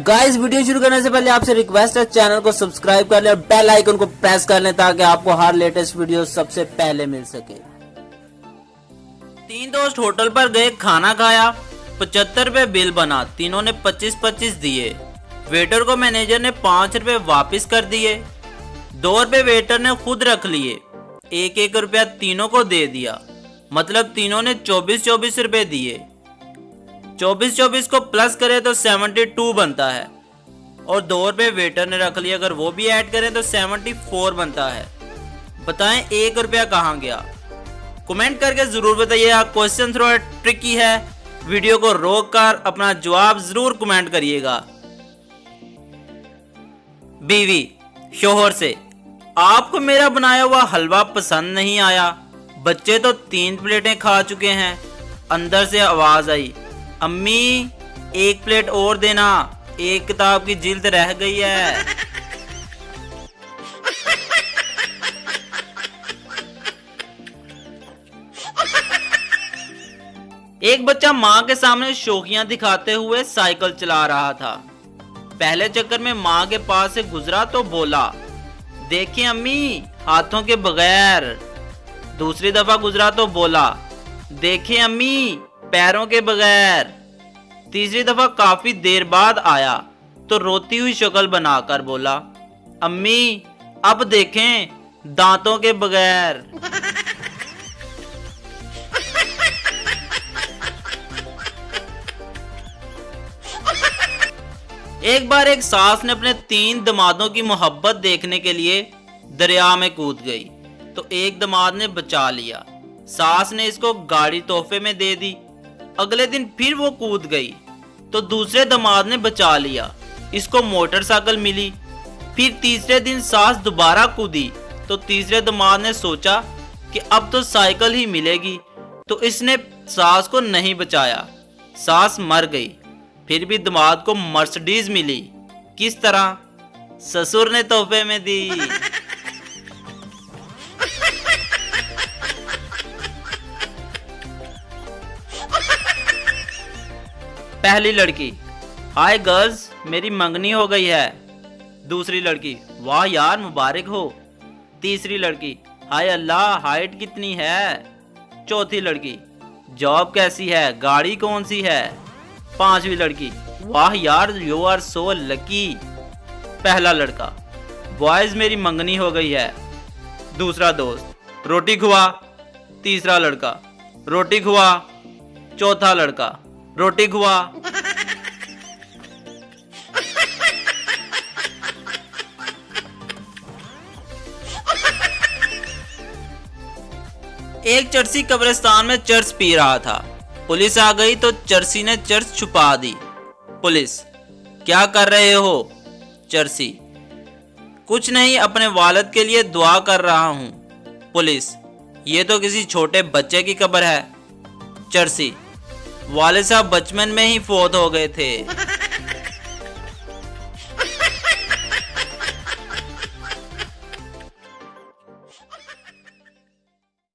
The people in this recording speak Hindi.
गाइस वीडियो शुरू करने से पहले आपसे रिक्वेस्ट है, चैनल को सब्सक्राइब कर लें और बेल आइकन को प्रेस कर लें ताकि आपको हर लेटेस्ट वीडियो सबसे पहले मिल सके। तीन दोस्त होटल पर गए, खाना खाया, 75 रुपए बिल बना। तीनों ने 25-25 दिए। वेटर को मैनेजर ने 5 रुपए वापिस कर दिए। 2 रुपए वेटर ने खुद रख लिए। 1-1 रुपया तीनों को दे दिया, मतलब तीनों ने 24-24 रुपए दिए। 24-24 को प्लस करें तो 72 बनता है और 2 रुपए वेटर ने रख लिया, अगर वो भी ऐड करें तो 74 बनता है। बताएं 1 रुपया कहाँ गया? कमेंट करके जरूर बताइए। क्वेश्चन थोड़ा ट्रिकी है, वीडियो को रोक कर अपना जवाब जरूर कमेंट करिएगा। बीवी शोहर से, आपको मेरा बनाया हुआ हलवा पसंद नहीं आया, बच्चे तो 3 प्लेटें खा चुके हैं। अंदर से आवाज आई, अम्मी 1 प्लेट और देना, 1 किताब की जिल्द रह गई है। एक बच्चा माँ के सामने शौकियां दिखाते हुए साइकिल चला रहा था। पहले चक्कर में माँ के पास से गुजरा तो बोला, देखिए अम्मी हाथों के बगैर। दूसरी दफा गुजरा तो बोला, देखिए अम्मी पैरों के बगैर। तीसरी दफा काफी देर बाद आया तो रोती हुई शक्ल बनाकर बोला, अम्मी अब देखें दांतों के बगैर। एक बार एक सास ने अपने 3 दमादों की मोहब्बत देखने के लिए दरिया में कूद गई तो एक दमाद ने बचा लिया। सास ने इसको गाड़ी तोहफे में दे दी। अगले दिन फिर वो कूद गई तो दूसरे दमाद ने बचा लिया, इसको मोटरसाइकिल मिली। फिर तीसरे दिन सास दोबारा कूदी तो तीसरे दमाद ने सोचा कि अब तो साइकिल ही मिलेगी, तो इसने सास को नहीं बचाया। सास मर गई। फिर भी दमाद को मर्सिडीज मिली। किस तरह? ससुर ने तोहफे में दी। पहली लड़की, हाय गर्ल्स मेरी मंगनी हो गई है। दूसरी लड़की, वाह यार मुबारक हो। तीसरी लड़की, हाय अल्लाह हाइट कितनी है। चौथी लड़की, जॉब कैसी है, गाड़ी कौन सी है। पांचवी लड़की, वाह यार यू आर सो लकी। पहला लड़का, बॉयज मेरी मंगनी हो गई है। दूसरा दोस्त, रोटी खुआ। तीसरा लड़का, रोटी खुआ। चौथा लड़का, रोटी खुआ। एक चर्सी कब्रिस्तान में चर्च पी रहा था। पुलिस आ गई तो चर्सी ने चर्च छुपा दी। पुलिस, क्या कर रहे हो? चर्सी, कुछ नहीं, अपने वालिद के लिए दुआ कर रहा हूं। पुलिस, ये तो किसी छोटे बच्चे की कब्र है। चर्सी, वालिद साहब बचपन में ही फौत हो गए थे।